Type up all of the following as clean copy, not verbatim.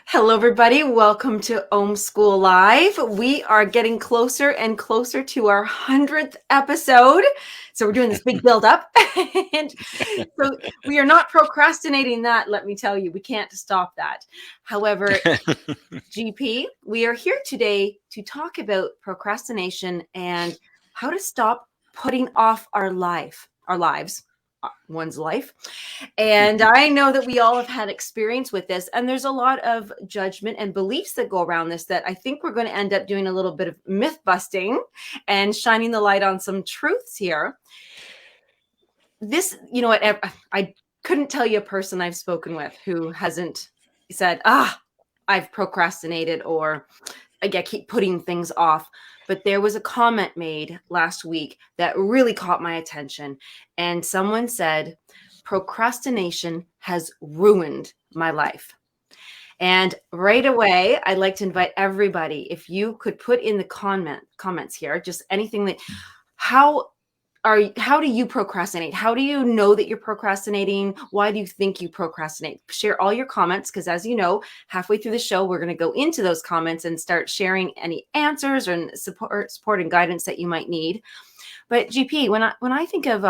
Hello, everybody. Welcome to Om School Live. We are getting closer and closer to our 100th episode. So we're doing this big build up. And so we are not procrastinating that, let me tell you. We can't stop that. However, GP, we are here today to talk about procrastination and how to stop putting off one's life. And I know that we all have had experience with this, and there's a lot of judgment and beliefs that go around this that I think we're going to end up doing a little bit of myth busting and shining the light on some truths here. This, you know what, I couldn't tell you a person I've spoken with who hasn't said, I've procrastinated, or I keep putting things off. But there was a comment made last week that really caught my attention. And someone said, procrastination has ruined my life. And right away, I'd like to invite everybody, if you could put in the comments here, just anything that, how do you procrastinate? How do you know that you're procrastinating? Why do you think you procrastinate? Share all your comments, because as you know, halfway through the show, we're going to go into those comments and start sharing any answers and support and guidance that you might need. But GP, when I think of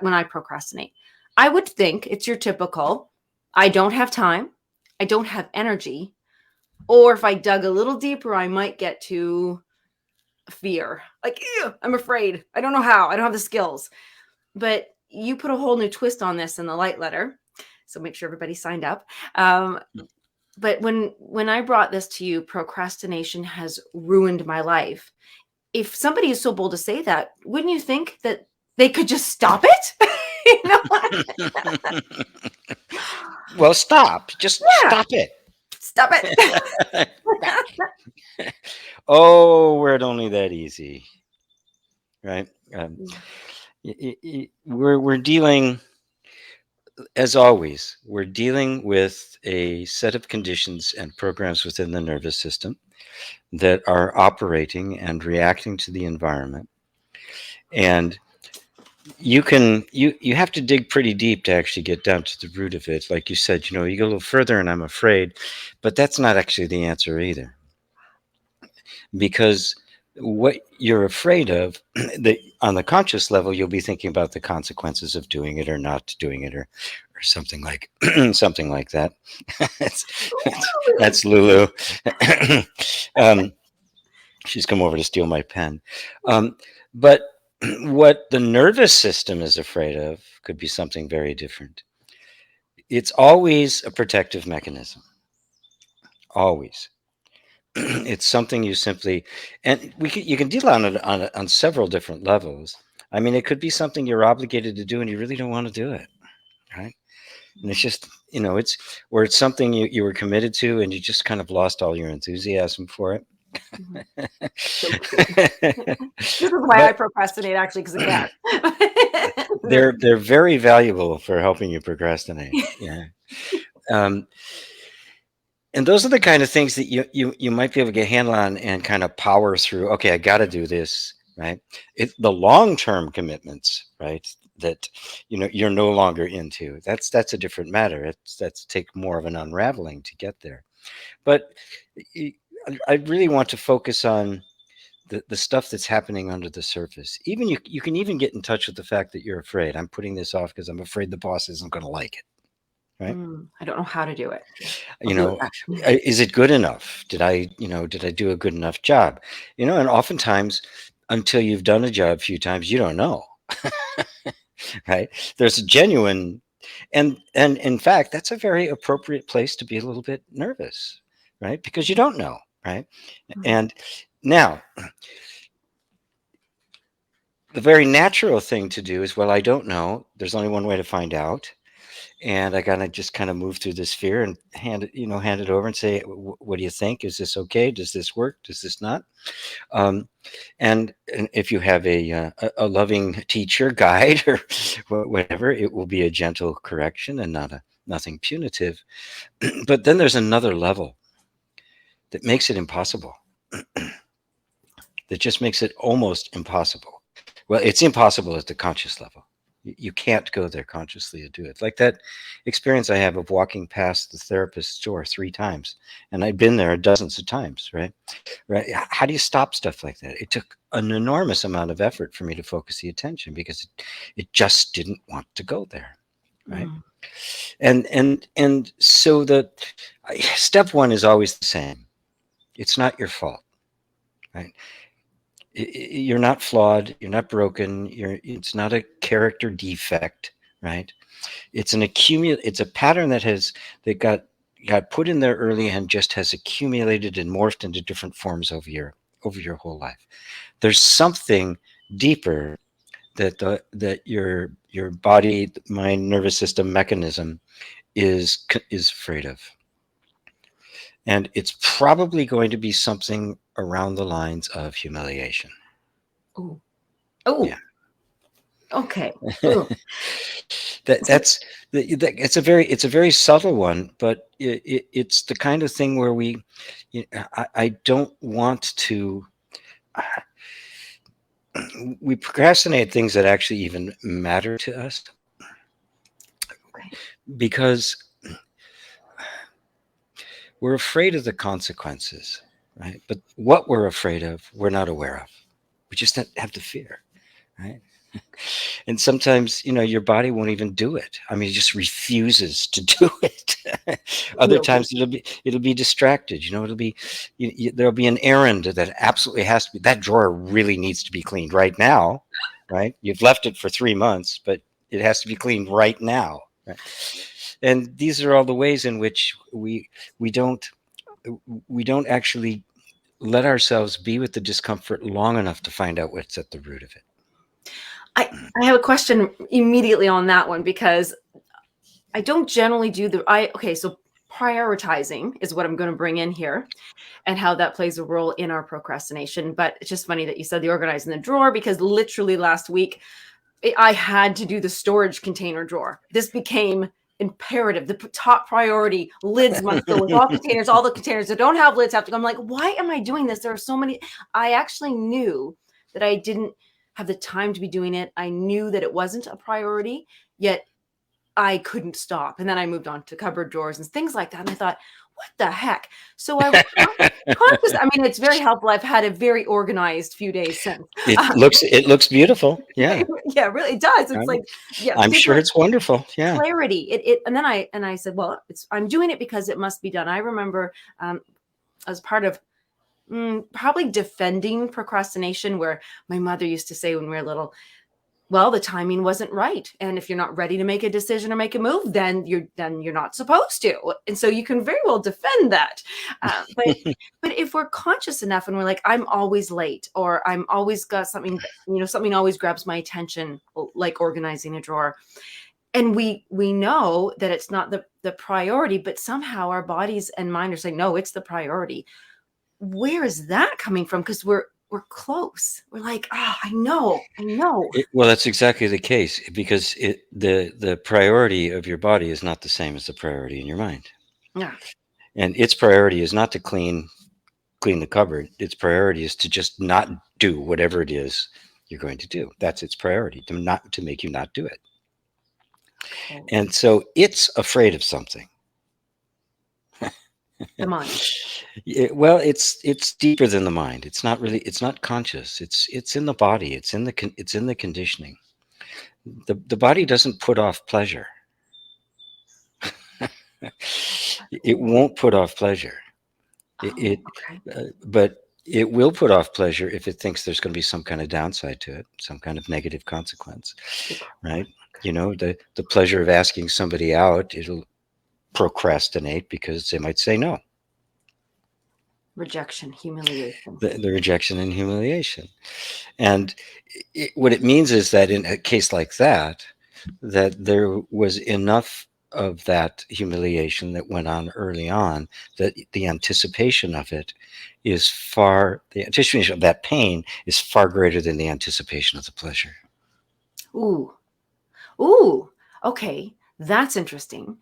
when I procrastinate, I would think it's your typical, I don't have time, I don't have energy, or if I dug a little deeper, I might get to fear. Like, ew, I'm afraid. I don't know how. I don't have the skills. But you put a whole new twist on this in the light letter. So make sure everybody signed up. But when I brought this to you, procrastination has ruined my life. If somebody is so bold to say that, wouldn't you think that they could just stop it? Well, stop. Just stop it. Stop it. Oh, were it only that easy, right? We're dealing, as always, we're dealing with a set of conditions and programs within the nervous system that are operating and reacting to the environment. And you have to dig pretty deep to actually get down to the root of it. Like you said, you go a little further and I'm afraid, but that's not actually the answer either. Because what you're afraid of, on the conscious level, you'll be thinking about the consequences of doing it or not doing it, or something like something like that. That's Lulu. She's come over to steal my pen. But what the nervous system is afraid of could be something very different. It's always a protective mechanism. Always. It's something you simply, and you can deal on it on several different levels. I mean, it could be something you're obligated to do and you really don't want to do it, right? And it's just, it's where it's something you were committed to and you just kind of lost all your enthusiasm for it. So this is why I procrastinate, actually, because of that. They're very valuable for helping you procrastinate. Yeah. And those are the kind of things that you might be able to get a handle on and kind of power through. Okay, I got to do this, right? The long-term commitments, right, that you're no longer into. That's a different matter. That's take more of an unraveling to get there. But I really want to focus on the stuff that's happening under the surface. Even you can even get in touch with the fact that you're afraid. I'm putting this off because I'm afraid the boss isn't going to like it. Right? I don't know how to do it. Is it good enough? Did I do a good enough job? And oftentimes, until you've done a job a few times, you don't know. Right? There's a genuine, and in fact, that's a very appropriate place to be a little bit nervous, right? Because you don't know, right? Mm-hmm. And now, the very natural thing to do is, well, I don't know. There's only one way to find out. And I gotta just kind of move through this fear and hand it over and say, what do you think? Is this okay? Does this work? Does this not? And if you have a loving teacher, guide, or whatever, it will be a gentle correction and nothing punitive. But then there's another level that makes it impossible. That just makes it almost impossible. Well, it's impossible at the conscious level. You can't go there consciously to do it. Like that experience I have of walking past the therapist's door 3 times, and I'd been there dozens of times, right? Right? How do you stop stuff like that? It took an enormous amount of effort for me to focus the attention because it just didn't want to go there, right? Mm. And so the step one is always the same. It's not your fault, right? You're not flawed. You're not broken. It's not a character defect, right? It's it's a pattern that got put in there early and just has accumulated and morphed into different forms over your whole life. There's something deeper that your body, mind, nervous system mechanism is afraid of. And it's probably going to be something around the lines of humiliation. Oh, oh, Yeah. okay. Ooh. That's it's a very subtle one, but it's the kind of thing where I don't want to. We procrastinate things that actually even matter to us Okay. because we're afraid of the consequences, right? But what we're afraid of, we're not aware of. We just have the fear, right? And sometimes, your body won't even do it. I mean, it just refuses to do it. Other Really? times it'll be distracted. It'll be there'll be an errand that absolutely has to be. That drawer really needs to be cleaned right now, right? You've left it for 3 months, but it has to be cleaned right now. Right? And these are all the ways in which we don't actually let ourselves be with the discomfort long enough to find out what's at the root of it. I have a question immediately on that one because I don't generally do so prioritizing is what I'm going to bring in here and how that plays a role in our procrastination. But it's just funny that you said the organizing the drawer because literally last week I had to do the storage container drawer. This became imperative. The top priority, lids must go with all containers. All the containers that don't have lids have to go. I'm like, why am I doing this? There are so many. I actually knew that I didn't have the time to be doing it. I knew that it wasn't a priority, yet I couldn't stop. And then I moved on to cupboard drawers and things like that. And I thought, what the heck? So I was conscious. I mean, it's very helpful. I've had a very organized few days since. It looks beautiful. Yeah. Yeah, really, it does. It's like, yeah, I'm sure super it's wonderful. Yeah. clarity. And then I said, well, I'm doing it because it must be done. I remember as part of probably defending procrastination, where my mother used to say when we were little, well, the timing wasn't right, and if you're not ready to make a decision or make a move, then you're not supposed to. And so you can very well defend that. But if we're conscious enough and we're like, I'm always late, or I'm always got something, something always grabs my attention, like organizing a drawer, and we know that it's not the priority, but somehow our bodies and mind are saying, no, it's the priority. Where is that coming from? Because we're close. We're like, I know. Well, that's exactly the case because the priority of your body is not the same as the priority in your mind. Yeah. And its priority is not to clean the cupboard. Its priority is to just not do whatever it is you're going to do. That's its priority, to make you not do it. Oh. And so it's afraid of something. The mind. Well, it's deeper than the mind. It's not conscious. It's in the body. It's in the conditioning. The body doesn't put off pleasure. It won't put off pleasure. Okay. But it will put off pleasure if it thinks there's going to be some kind of downside to it, some kind of negative consequence, right? The pleasure of asking somebody out, it'll procrastinate because they might say no. Rejection, humiliation. The rejection and humiliation. And what it means is that in a case like that there was enough of that humiliation that went on early on that the anticipation of it the anticipation of that pain is far greater than the anticipation of the pleasure. Ooh. Okay. That's interesting.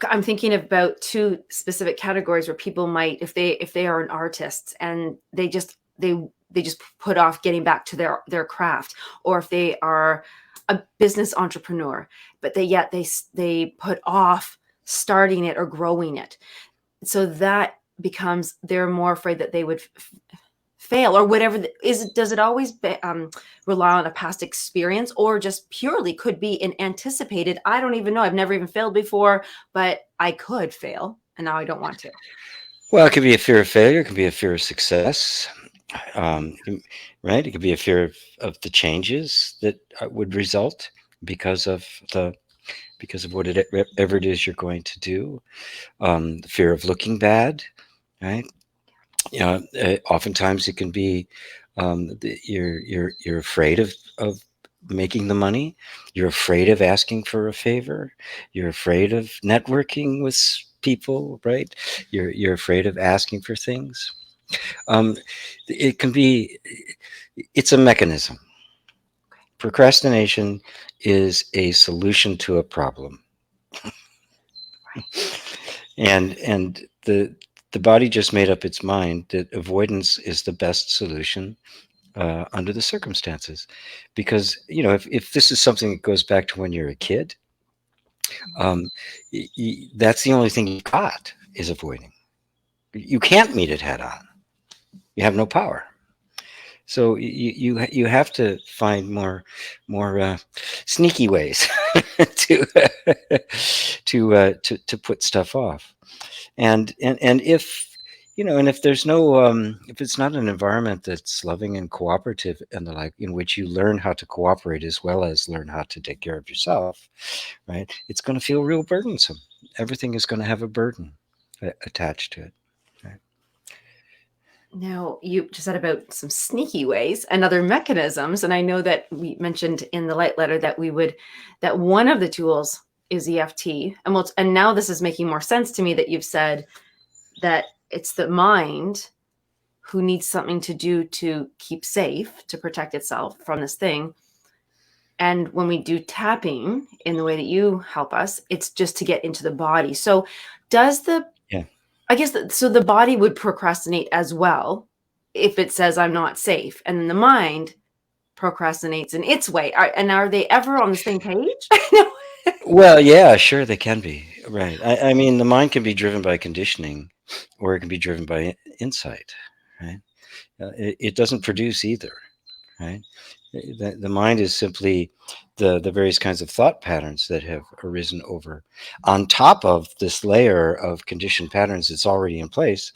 I'm thinking about two specific categories where people might, if they are an artist and they just put off getting back to their craft, or if they are a business entrepreneur, but they put off starting it or growing it. So that becomes, they're more afraid that they would fail or whatever. Does it always rely on a past experience, or just purely could be an anticipated, I don't even know, I've never even failed before, but I could fail and now I don't want to? Well, it could be a fear of failure. It could be a fear of success. Right? It could be a fear of the changes that would result because of whatever it is you're going to do. The fear of looking bad, right? Oftentimes it can be you're afraid of making the money. You're afraid of asking for a favor. You're afraid of networking with people, right? You're afraid of asking for things. It can be, it's a mechanism. Procrastination is a solution to a problem. And the body just made up its mind that avoidance is the best solution under the circumstances. Because, if this is something that goes back to when you're a kid, that's the only thing you got is avoiding. You can't meet it head on. You have no power. So you have to find more sneaky ways to to put stuff off. And if and if there's no if it's not an environment that's loving and cooperative and the like, in which you learn how to cooperate as well as learn how to take care of yourself, right, it's going to feel real burdensome. Everything is going to have a burden attached to it. Now, you just said about some sneaky ways and other mechanisms. And I know that we mentioned in the light letter that that one of the tools is EFT. And now this is making more sense to me that you've said that it's the mind who needs something to do to keep safe, to protect itself from this thing. And when we do tapping in the way that you help us, it's just to get into the body. So I guess so the body would procrastinate as well if it says I'm not safe, and then the mind procrastinates in its way. Are they ever on the same page? Well, yeah, sure, they can be. Right. I mean, the mind can be driven by conditioning, or it can be driven by insight. Right. It doesn't produce either. Right. The mind is simply the various kinds of thought patterns that have arisen over on top of this layer of conditioned patterns that's already in place,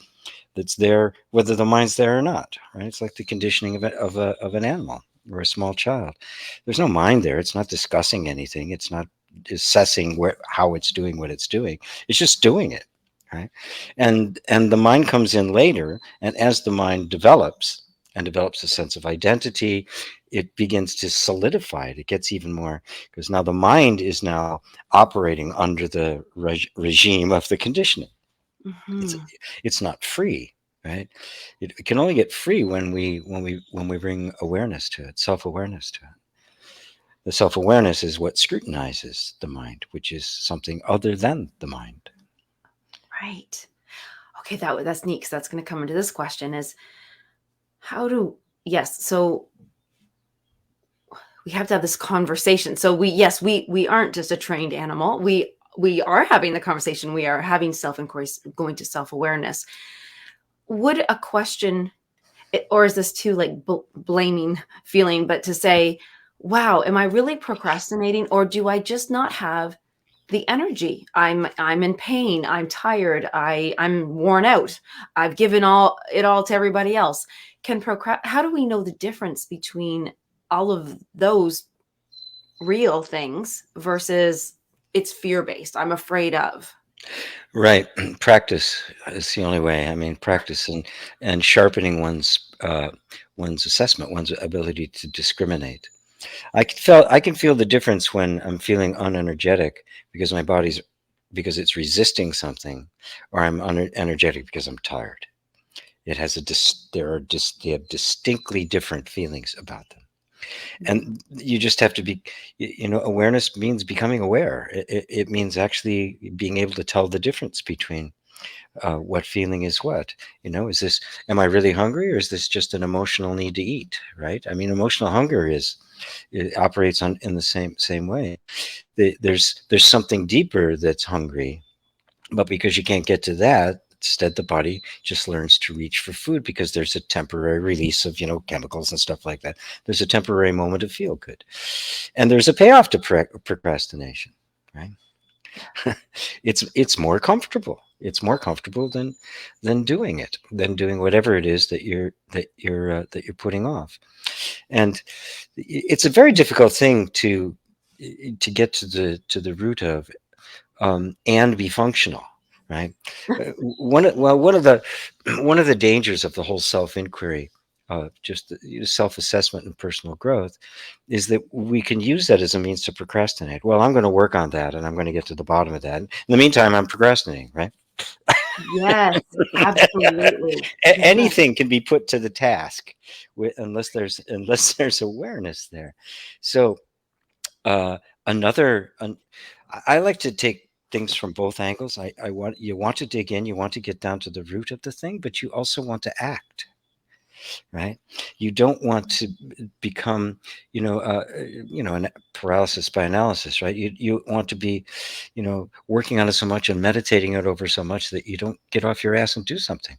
that's there whether the mind's there or not. Right. It's like the conditioning of an animal or a small child. There's no mind there. It's not discussing anything. It's not assessing how it's doing what it's doing. It's just doing it. Right. And the mind comes in later, and as the mind develops a sense of identity, it begins to solidify it. It gets even more, because now the mind is now operating under the regime of the conditioning. Mm-hmm. It's not free, right? It can only get free when we bring awareness to it, self-awareness to it. The self-awareness is what scrutinizes the mind, which is something other than the mind. Right. Okay, that's neat, because that's going to come into this question is so we have to have this conversation. So we aren't just a trained animal. We are having the conversation. We are having self-inquiry, going to self-awareness. Would a question, or is this too like blaming feeling, but to say, wow, am I really procrastinating, or do I just not have the energy? I'm in pain. I'm tired. I'm worn out. I've given it all to everybody else. How do we know the difference between all of those real things versus it's fear-based, I'm afraid of? Right. Practice is the only way. I mean, practice and sharpening one's assessment, one's ability to discriminate. I can feel the difference when I'm feeling unenergetic because because it's resisting something, or I'm unenergetic because I'm tired. It has they have distinctly different feelings about them. And you just have to be, awareness means becoming aware. It means actually being able to tell the difference between what feeling is what. Is this, am I really hungry, or is this just an emotional need to eat? Right? I mean, emotional hunger it operates in the same way. There's something deeper that's hungry, but because you can't get to that, instead the body just learns to reach for food, because there's a temporary release of chemicals and stuff like that. There's a temporary moment to feel good, and there's a payoff to procrastination, right? It's more comfortable. It's more comfortable than doing it, than doing whatever it is that you're putting off. And it's a very difficult thing to get to the root of, and be functional, right? One of the dangers of the whole self-inquiry, just self-assessment and personal growth, is that we can use that as a means to procrastinate. Well, I'm going to work on that, and I'm going to get to the bottom of that. In the meantime, I'm procrastinating, right? Yes, absolutely. Yeah. Anything can be put to the task, unless there's awareness there. So uh, I like to take things from both angles. You want to dig in, you want to get down to the root of the thing, but you also want to act, right? You don't want to become, an paralysis by analysis, right? You want to be, working on it so much and meditating it over so much that you don't get off your ass and do something.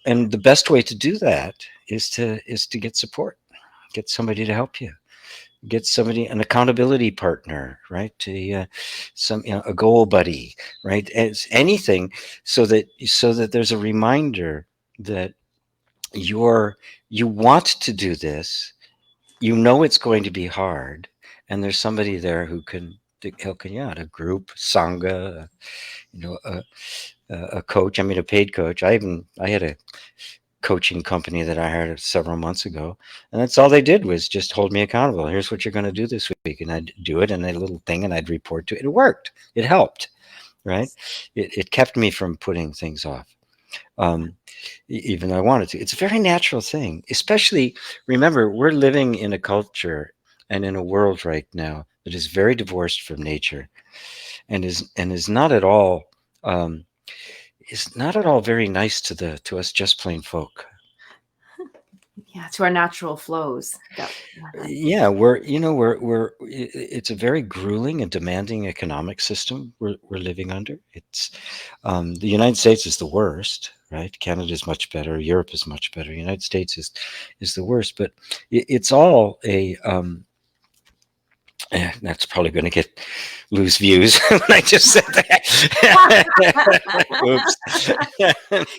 And the best way to do that is to get support, get somebody to help you, get somebody, an accountability partner, right? A goal buddy, right? As anything, so that there's a reminder that you want to do this, it's going to be hard, and there's somebody there who can help you out, a group, sangha, a coach. I mean, a paid coach. I had a coaching company that I hired several months ago, and that's all they did was just hold me accountable. Here's what you're going to do this week, and I'd do it in a little thing, and I'd report to it. It worked. It helped, right? It kept me from putting things off, even though I wanted to. It's a very natural thing. Especially, remember, we're living in a culture and in a world right now that is very divorced from nature, and is not at all. Is not at all very nice to us just plain folk. Yeah, to our natural flows. Yeah, it's a very grueling and demanding economic system we're living under. It's the United States is the worst, right? Canada is much better. Europe is much better. United States is the worst, but it's all a that's probably going to lose views when I just said that. Oops.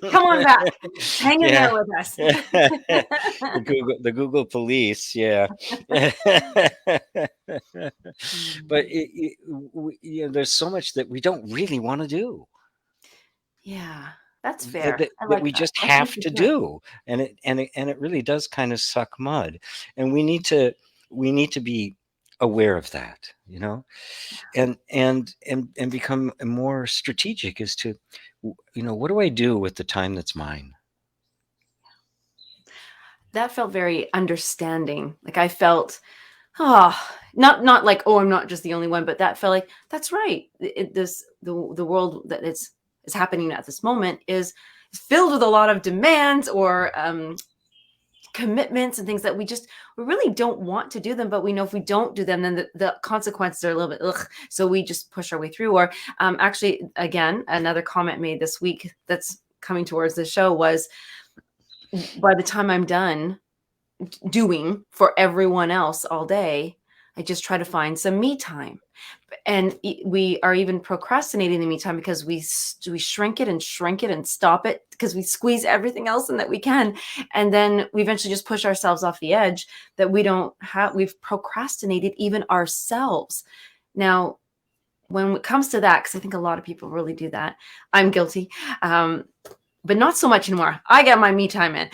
Come on back. Hang in there with us. The Google police, yeah. But there's so much that we don't really want to do. Yeah, that's fair. That we just have to do, and it really does kind of suck mud, and we need to be aware of that, and become more strategic as to, what do I do with the time that's mine? That felt very understanding. Like I felt, not like, oh, I'm not just the only one, but that felt like, that's right. The world that is happening at this moment is filled with a lot of demands or commitments and things that we really don't want to do them, but we know if we don't do them, then the consequences are a little bit so we just push our way through. Or actually, again, another comment made this week that's coming towards the show was, by the time I'm done doing for everyone else all day, I just try to find some me time. And we are even procrastinating the me time because we shrink it and stop it because we squeeze everything else in that we can. And then we eventually just push ourselves off the edge that we've procrastinated even ourselves. Now, when it comes to that, because I think a lot of people really do that, I'm guilty. But not so much anymore. I got my me time in.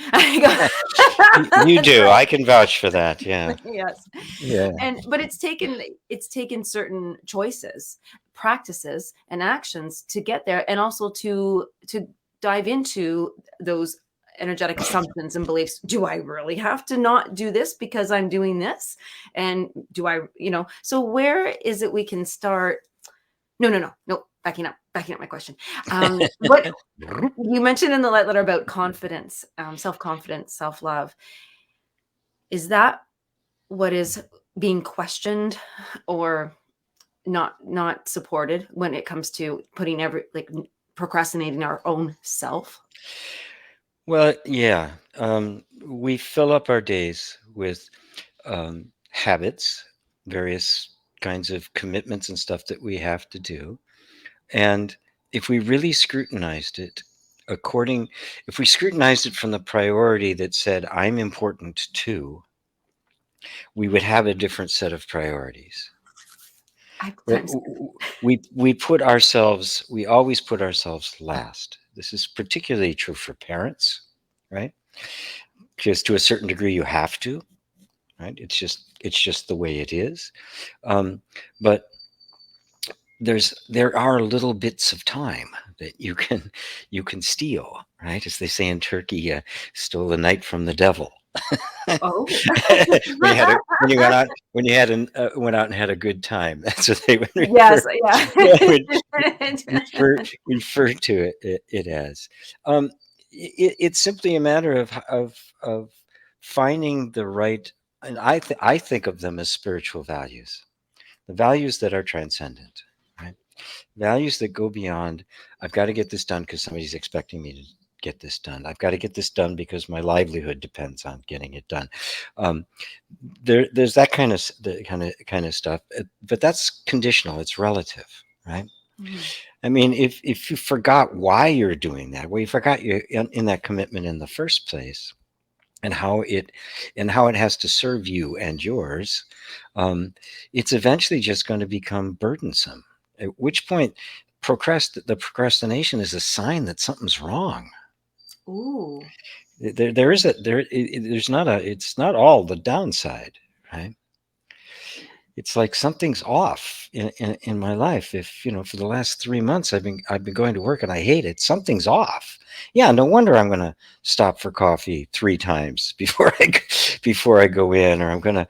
You do. I can vouch for that. Yeah. Yes. Yeah. But it's taken certain choices, practices, and actions to get there, and also to dive into those energetic assumptions and beliefs. Do I really have to not do this because I'm doing this? And do I, so where is it we can start? No. backing up my question. What you mentioned in the letter about confidence, self-confidence, self-love, is that what is being questioned or not supported when it comes to putting procrastinating our own self? Well, yeah. We fill up our days with habits, various kinds of commitments and stuff that we have to do. And if we really scrutinized it, if we scrutinized it from the priority that said, I'm important too, we would have a different set of priorities. Times We always put ourselves last. This is particularly true for parents, right? Because to a certain degree you have to, right? It's just the way it is. But there are little bits of time that you can steal, right? As they say in Turkey, stole the night from the devil. Oh. Went out and had a good time. That's what they would Yes, refer to it as. It's simply a matter of finding the right, and I think of them as spiritual values, the values that are transcendent, right? Values that go beyond, I've got to get this done because somebody's expecting me to get this done. I've got to get this done because my livelihood depends on getting it done. There's that kind of stuff, but that's conditional. It's relative, right? Mhm. I mean, if you forgot why you're doing that, well, you forgot you're in that commitment in the first place, and how it has to serve you and yours, it's eventually just going to become burdensome. At which point, the procrastination is a sign that something's wrong. Ooh. There's not a, it's not all the downside, right? It's like something's off in my life. If for the last 3 months I've been going to work and I hate it, something's off. Yeah, no wonder I'm going to stop for coffee 3 times before I go in, or I'm going to,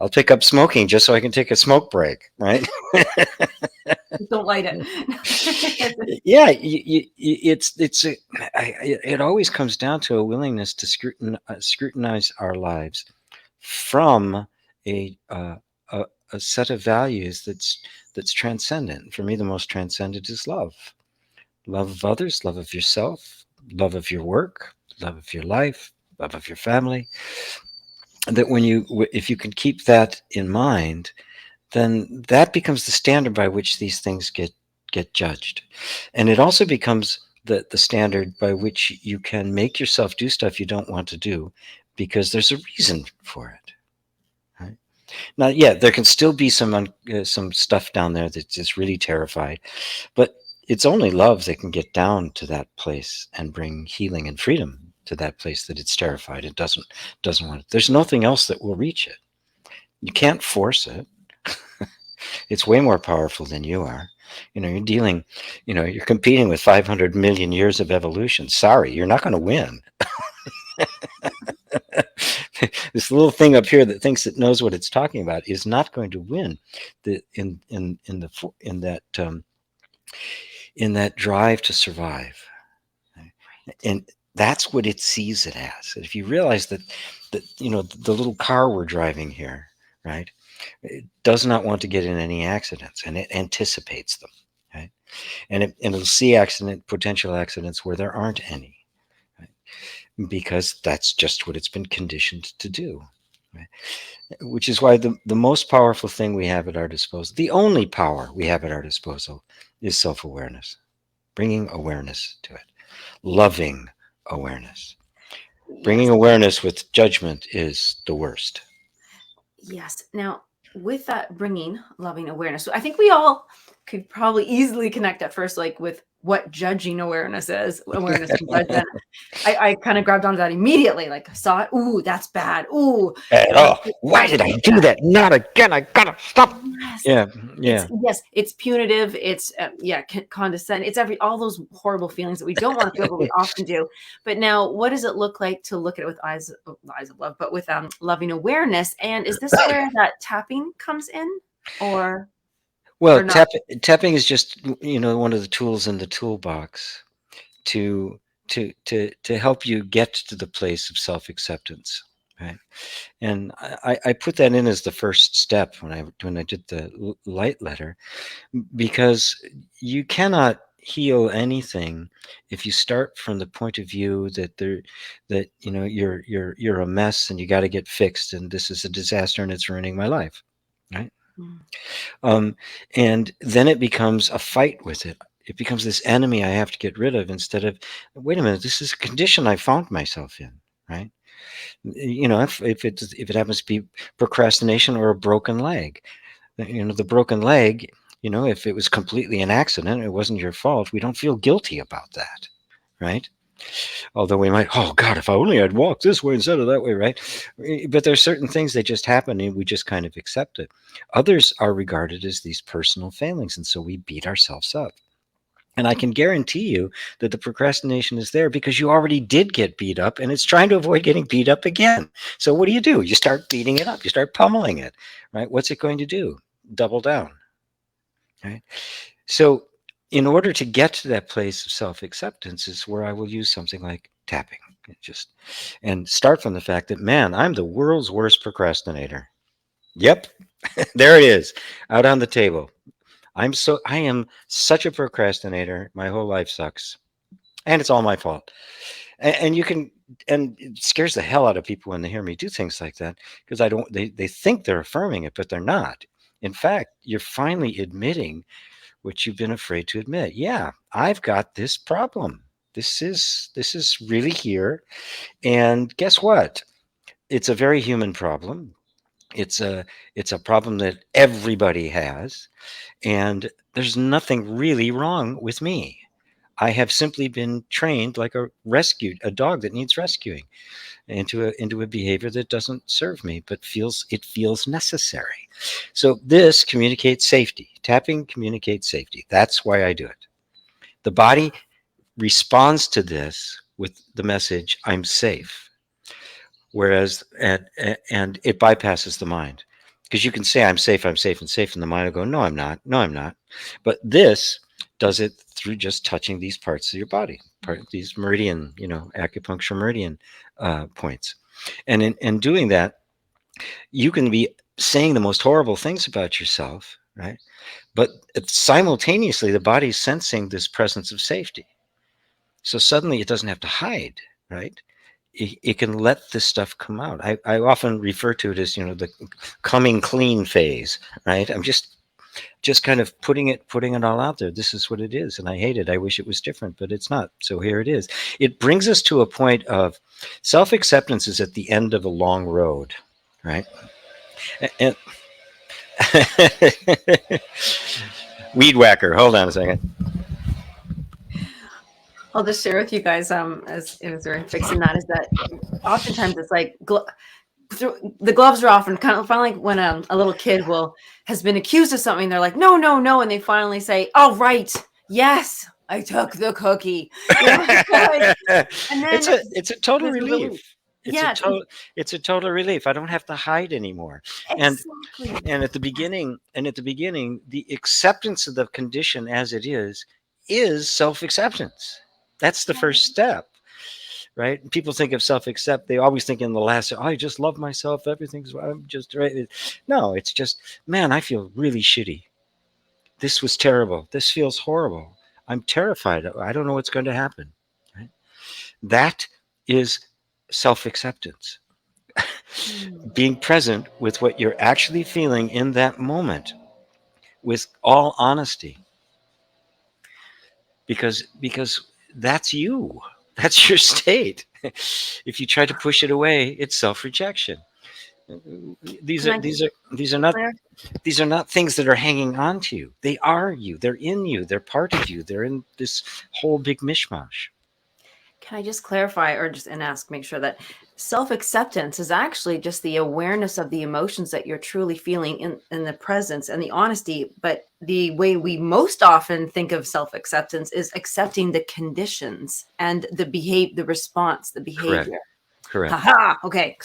I'll take up smoking just so I can take a smoke break, right? Don't light it. Yeah, it always comes down to a willingness to scrutinize our lives from a a set of values that's transcendent. For me, the most transcendent is love. Love of others, love of yourself, love of your work, love of your life, love of your family. That if you can keep that in mind, then that becomes the standard by which these things get judged. And it also becomes the standard by which you can make yourself do stuff you don't want to do because there's a reason for it. Right? Now, yeah, there can still be some stuff down there that's just really terrified, but it's only love that can get down to that place and bring healing and freedom to that place that it's terrified. It doesn't want it. There's nothing else that will reach it. You can't force it. It's way more powerful than you are. You're competing with 500 million years of evolution. Sorry, you're not going to win. This little thing up here that thinks it knows what it's talking about is not going to win. In that drive to survive, and that's what it sees it as. If you realize that the little car we're driving here, right? It does not want to get in any accidents, and it anticipates them, right? And it'll see potential accidents where there aren't any, right? Because that's just what it's been conditioned to do, right? Which is why the most powerful thing we have at our disposal, the only power we have at our disposal, is self-awareness, bringing awareness to it, loving awareness. Bringing awareness with judgment is the worst. Yes. Now, with that bringing loving awareness, I think we all could probably easily connect at first, like with what judging awareness is, awareness and judgment. I kind of grabbed onto that immediately, like saw it. Ooh, that's bad. Ooh, why did I do that? Not again. I gotta stop. Yes. Yeah. It's punitive. It's condescending. It's all those horrible feelings that we don't want to feel, but we often do. But now, what does it look like to look at it with eyes of love, but with loving awareness? And is this where that tapping comes in, or? Well, or not? tapping is just, one of the tools in the toolbox to to help you get to the place of self-acceptance, right? And I put that in as the first step when I did the light letter, because you cannot heal anything if you start from the point of view that you're a mess and you got to get fixed and this is a disaster and it's ruining my life, right? Mm. um, and then it becomes a fight with it. It becomes this enemy I have to get rid of, instead of, wait a minute, this is a condition I found myself in, right? If it happens to be procrastination or a broken leg, the broken leg, if it was completely an accident, it wasn't your fault, we don't feel guilty about that, right? Although we might, oh God, if I only had walked this way instead of that way, right? But there's certain things that just happen and we just kind of accept it. Others are regarded as these personal failings, and so we beat ourselves up. And I can guarantee you that the procrastination is there because you already did get beat up and it's trying to avoid getting beat up again. So what do? You start beating it up, you start pummeling it, right? What's it going to do? Double down, right? So, in order to get to that place of self acceptance, is where I will use something like tapping. And start from the fact that, man, I'm the world's worst procrastinator. Yep, there it is, out on the table. I am such a procrastinator. My whole life sucks, and it's all my fault. And you can, and it scares the hell out of people when they hear me do things like that, because I don't. They think they're affirming it, but they're not. In fact, you're finally admitting what you've been afraid to admit. Yeah, I've got this problem. This is really here. And guess what? It's a very human problem. It's a problem that everybody has, and there's nothing really wrong with me. I have simply been trained like a dog that needs rescuing into a behavior that doesn't serve me, but feels necessary. So this communicates safety. Tapping communicates safety. That's why I do it. The body responds to this with the message, I'm safe. Whereas, and it bypasses the mind, because you can say, I'm safe, I'm safe, and safe, and the mind will go, no, I'm not, no, I'm not. But this does it through just touching these parts of your body, these meridian, acupuncture meridian points. And in doing that, you can be saying the most horrible things about yourself, right? But simultaneously, the body's sensing this presence of safety. So suddenly it doesn't have to hide, right? It can let this stuff come out. I often refer to it as, the coming clean phase, right? I'm just kind of putting it all out there. This is what it is, and I hate it. I wish it was different, but it's not. So here it is. It brings us to a point of self-acceptance is at the end of a long road, right? And weed whacker. Hold on a second. I'll just share with you guys, as we're fixing that, is that oftentimes it's like the gloves are off, and kind of finally, like when a little kid has been accused of something, they're like, no, no, no, and they finally say, oh right, yes, I took the cookie. And then it's a total relief. Yeah, It's a total relief. I don't have to hide anymore. exactly. And at the beginning, the acceptance of the condition as it is self-acceptance. That's the first step, right? People think of self-accept, they always think in the last, oh, I just love myself, I'm just right. No, it's just, man, I feel really shitty. This was terrible. This feels horrible. I'm terrified. I don't know what's going to happen. Right? That is self-acceptance. Being present with what you're actually feeling in that moment with all honesty, because that's you. That's your state. If you try to push it away, it's self-rejection. These are these are these are not these are not things that are hanging on to you. They are you. They're in you. They're part of you. They're in this whole big mishmash. Can I just clarify and ask, make sure that self-acceptance is actually just the awareness of the emotions that you're truly feeling in the presence and the honesty. But the way we most often think of self-acceptance is accepting the conditions and the response, the behavior. Correct. Ha. Okay.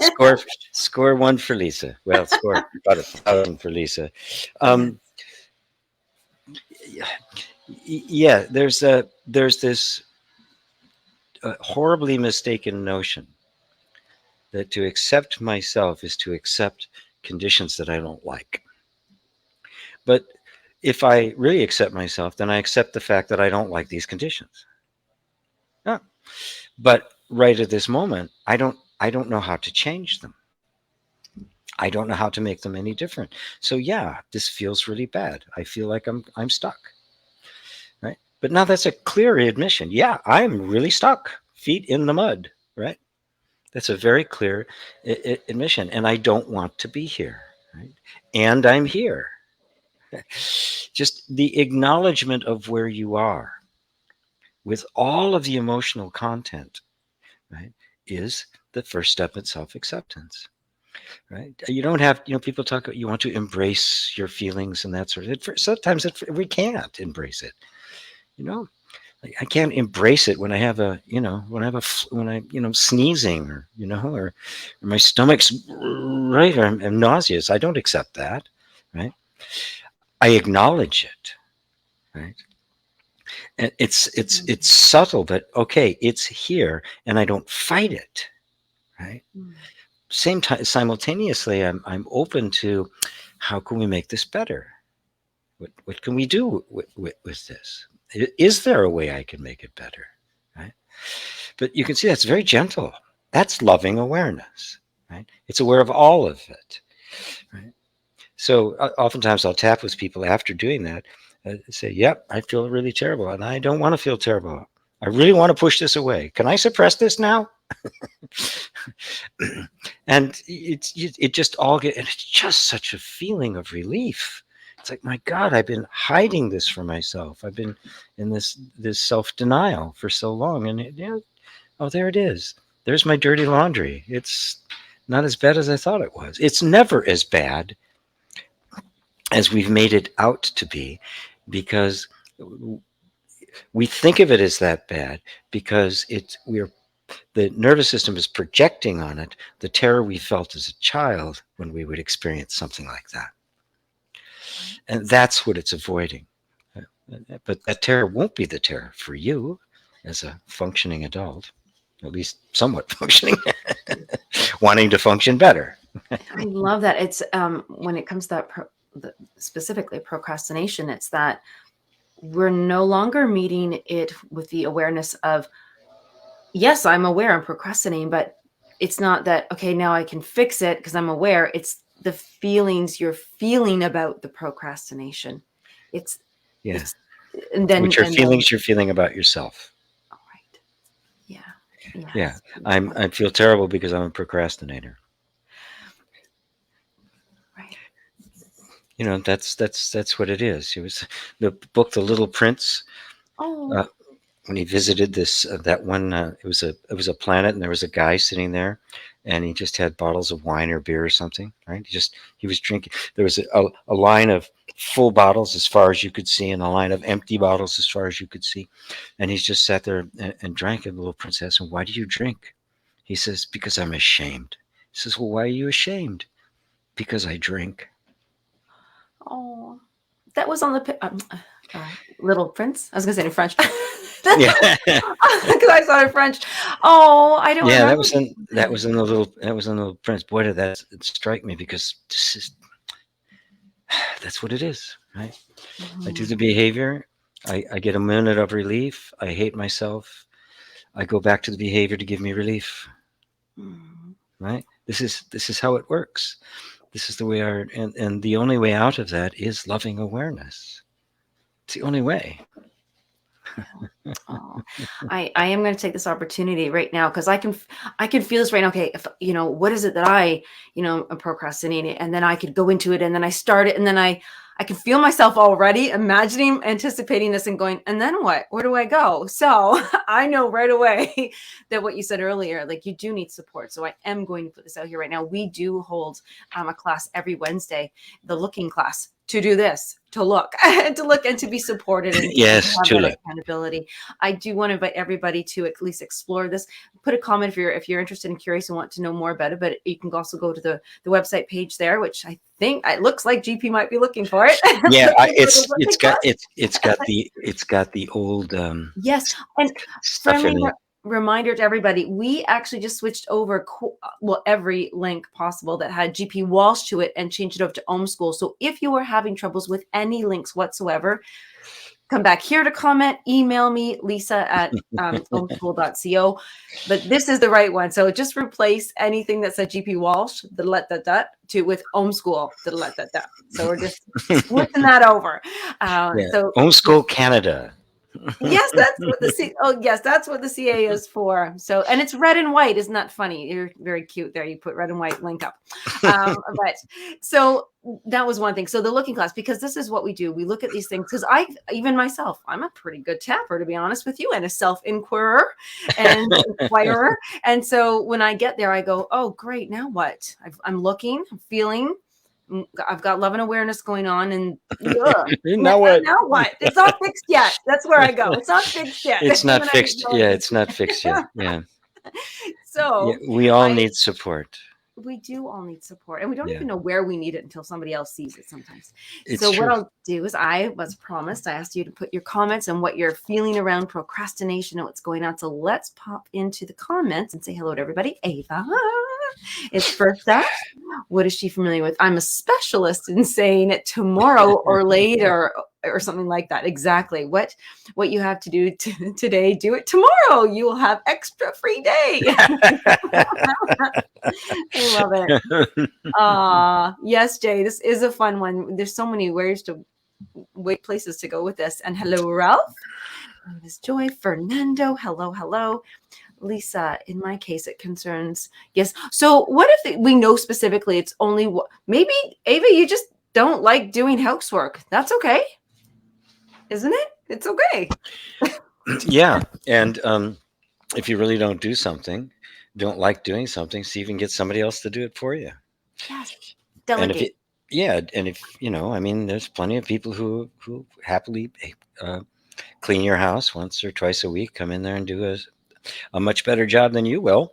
Score. Score one for Lisa. Well, score about 1,000 for Lisa. Yeah. Um, yeah, there's this horribly mistaken notion that to accept myself is to accept conditions that I don't like. But if I really accept myself, then I accept the fact that I don't like these conditions. Yeah. But right at this moment, I don't know how to change them. I don't know how to make them any different. So yeah, this feels really bad. I feel like I'm stuck. Right? But now that's a clear admission. Yeah, I'm really stuck. Feet in the mud, right? That's a very clear admission, and I don't want to be here, right? And I'm here. Just the acknowledgement of where you are with all of the emotional content, right, is the first step in self-acceptance, right? You don't have, people talk about you want to embrace your feelings and that sort of thing. Sometimes we can't embrace it, you know. I can't embrace it when I have when I sneezing, or my stomach's right, or I'm nauseous. I don't accept that, right? I acknowledge it, right? And it's subtle, but okay, it's here, and I don't fight it, right? Same time, simultaneously, I'm open to how can we make this better? What can we do with this? Is there a way I can make it better? Right? But you can see that's very gentle. That's loving awareness. Right? It's aware of all of it. Right? So oftentimes I'll tap with people after doing that, say, "Yep, I feel really terrible, and I don't want to feel terrible. I really want to push this away. Can I suppress this now?" And it just all get, and it's just such a feeling of relief. It's like, my God, I've been hiding this from myself. I've been in this self denial for so long, and oh, there it is. There's my dirty laundry. It's not as bad as I thought it was. It's never as bad as we've made it out to be, because we think of it as that bad because the nervous system is projecting on it the terror we felt as a child when we would experience something like that. And that's what it's avoiding. But that terror won't be the terror for you as a functioning adult, at least somewhat functioning, wanting to function better. I love that. It's when it comes to specifically procrastination, it's that we're no longer meeting it with the awareness of, yes, I'm aware I'm procrastinating, but it's not that, okay, now I can fix it because I'm aware. It's the feelings you're feeling about the procrastination. It's, Yeah. it's, and then, Which are feelings you're feeling about yourself. all right. Yeah. Yes. Yeah. I feel terrible because I'm a procrastinator. Right. That's what it is. It was the book, The Little Prince. Oh. When he visited that one, it was a planet, and there was a guy sitting there, and he just had bottles of wine or beer or something, right? He was drinking. There was a line of full bottles as far as you could see, and a line of empty bottles as far as you could see, and he's just sat there and drank. And the little prince asked him, "Why do you drink?" He says, "Because I'm ashamed." He says, "Well, why are you ashamed?" "Because I drink." Oh, that was on the Little Prince. I was gonna say in French. Yeah. Because I saw it in French. Oh, I don't Yeah, remember. that was in the Little Prince. Boy, did that strike me, because that's what it is, right? I do the behavior. I get a minute of relief. I hate myself. I go back to the behavior to give me relief. Right? This is how it works. This is the way and the only way out of that is loving awareness. It's the only way. Oh, I am going to take this opportunity right now, because I can feel this right now. Okay, if what is it that I am procrastinating, and then I could go into it, and then I start it, and then I can feel myself already imagining, anticipating this, and going, and then what? Where do I go? So I know right away that what you said earlier, like, you do need support. So I am going to put this out here right now. We do hold a class every Wednesday, the looking class. to do this, to look, to look and to be supported and to Yes, have that Tula. accountability. I do want to invite everybody to at least explore this. Put a comment if you're interested and curious and want to know more about it. But you can also go to the website page there, which I think it looks like GP might be looking for it. Yeah, Looking for the it's working got class. it's got the old Yes, and stuff friendly in it. reminder to everybody, we actually just switched over every link possible that had GP Walsh to it and changed it over to Ohm School. So if you are having troubles with any links whatsoever, come back here to comment, email me, Lisa at ohmschool.co. But this is the right one. So just replace anything that said GP Walsh, with Ohm School, So we're just switching that over. Yeah, So Homeschool Canada. yes, that's what that's what the CA is for. So, and it's red and white. Isn't that funny? You're very cute there. You put red and white link up. But so that was one thing. So the looking glass, because this is what we do. We look at these things because even myself, I'm a pretty good tapper, to be honest with you, and a self-inquirer and inquirer. And so when I get there, I go, oh, great. Now what? I'm looking, I'm feeling. I've got love and awareness going on, and Now what? now what? It's not fixed yet. That's where I go. It's not fixed yet. It's not fixed. Yeah, it's not fixed yet. Yeah. So We all need support. we do all need support, and we don't Yeah. even know where we need it until somebody else sees it sometimes. It's so true. what I'll do is, I was promised, I asked you to put your comments and what you're feeling around procrastination and what's going on. So let's pop into the comments and say hello to everybody. Ava is first up. What is she familiar with? I'm a specialist in saying it tomorrow or later or something like that. Exactly. What you have to do today, do it tomorrow. You will have extra free day. I love it. Yes, Jay, this is a fun one. There's so many places to go with this. And hello, Ralph. Miss Joy, Fernando. Hello. Lisa, in my case, it concerns, yes. So what if we know specifically it's only, maybe, Ava, you just don't like doing housework. That's okay. Isn't it? It's okay. Yeah. And if you really don't don't like doing something, see if you can get somebody else to do it for you. Yes. Delegate. And if I mean, there's plenty of people who happily clean your house once or twice a week, come in there and do a much better job than you will.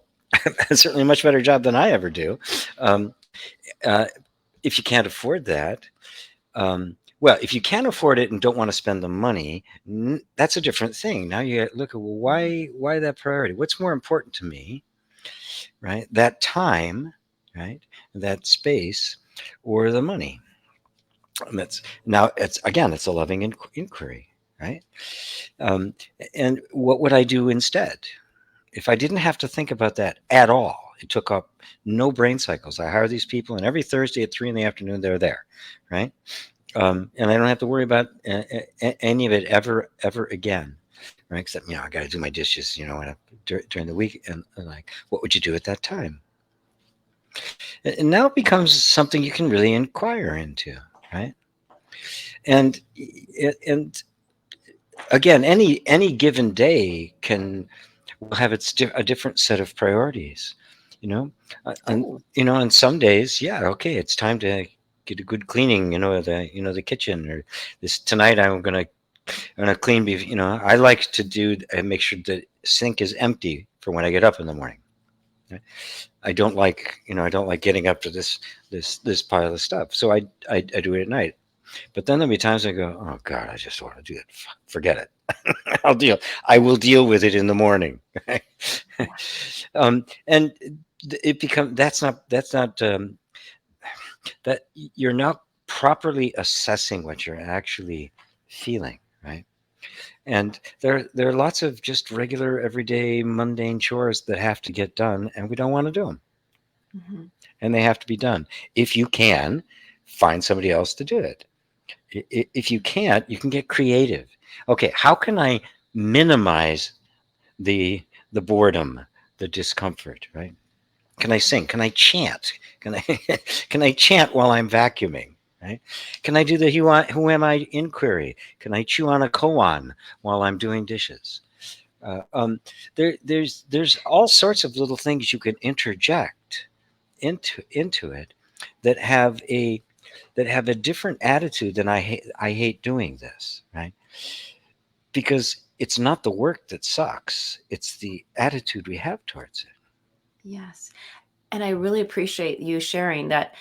Certainly a much better job than I ever do. If you can't afford that, well, if you can't afford it and don't want to spend the money, that's a different thing. Now you look at, well, why that priority? What's more important to me, right? That time, right? That space, or the money? And it's a loving inquiry, right? And what would I do instead? If I didn't have to think about that at all, it took up no brain cycles. I hire these people, and every Thursday at 3 p.m, they're there, right? And I don't have to worry about any of it ever again, right? Except, I got to do my dishes, during the week. And like, what would you do at that time? And now it becomes something you can really inquire into, right? And again, any given day will have a different set of priorities, on some days, okay, it's time to get a good cleaning, the kitchen, or tonight I'm gonna clean. I like to make sure the sink is empty for when I get up in the morning. I don't like getting up to this pile of stuff, so I do it at night. But then there'll be times I go, oh God, I just want to do it. Forget it. I will deal with it in the morning. And it becomes that you're not properly assessing what you're actually feeling, right? And there are lots of just regular, everyday, mundane chores that have to get done, and we don't want to do them. Mm-hmm. And they have to be done. If you can, find somebody else to do it. If you can't, you can get creative. Okay, how can I minimize the boredom, the discomfort, right? Can I sing? Can I chant? Can I chant while I'm vacuuming? Right? Can I do the who am I inquiry? Can I chew on a koan while I'm doing dishes? There's all sorts of little things you can interject into it that have a that have a different attitude than I hate doing this, right? Because it's not the work that sucks, it's the attitude we have towards it. Yes. And I really appreciate you sharing that.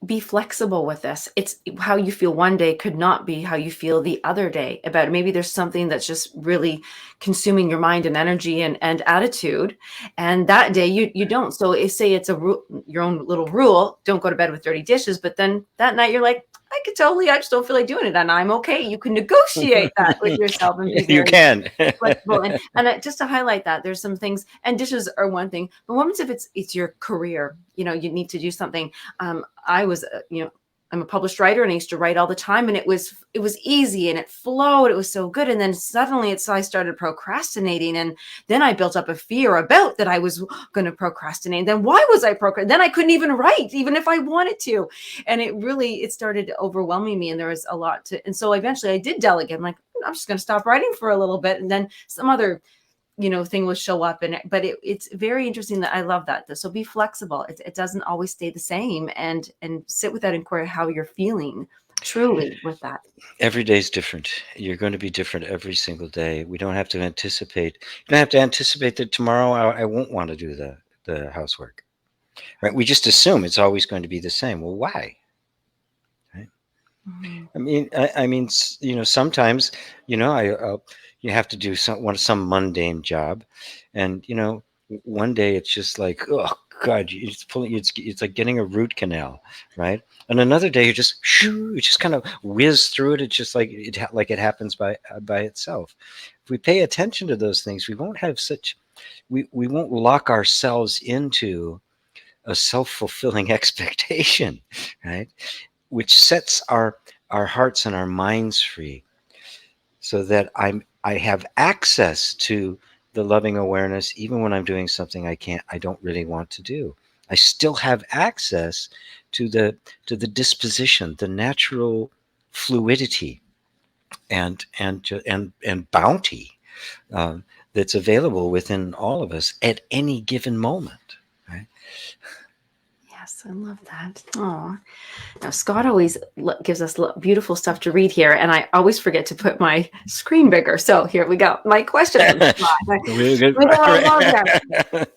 Be flexible with this. It's how you feel one day could not be how you feel the other day about it. Maybe there's something that's just really consuming your mind and energy and attitude, and that day you don't. So if say it's your own little rule, don't go to bed with dirty dishes, but then that night you're like, I just don't feel like doing it, and I'm okay. You can negotiate that with yourself and be You very can. flexible. And just to highlight that, there's some things, and dishes are one thing, but what happens if it's your career? You need to do something. I was, I'm a published writer, and I used to write all the time, and it was easy and it flowed. It was so good. And then suddenly I started procrastinating, and then I built up a fear about that I was going to procrastinate. Then why was I procrastinating? Then I couldn't even write, even if I wanted to. And it started overwhelming me, and there was a lot to, and so eventually I did delegate. I'm like, I'm just going to stop writing for a little bit. And then some other thing will show up, but it's very interesting. That I love that. So be flexible. It doesn't always stay the same, and sit with that, inquire how you're feeling truly with that. Every day is different. You're going to be different every single day. We don't have to anticipate. You don't have to anticipate that tomorrow I won't want to do the housework, right? We just assume it's always going to be the same. Well, why? Right? Mm-hmm. I mean, sometimes, you have to do some mundane job, and one day it's just like, oh God, it's like getting a root canal, right? And another day you just kind of whiz through it. It's just like it happens by itself. If we pay attention to those things, we won't have we won't lock ourselves into a self-fulfilling expectation, right? Which sets our hearts and our minds free, so that I have access to the loving awareness even when I'm doing something I don't really want to do. I still have access to the disposition, the natural fluidity and bounty that's available within all of us at any given moment, right? Yes, I love that. Oh, now Scott always gives us beautiful stuff to read here, and I always forget to put my screen bigger. So here we go. My question. Really good.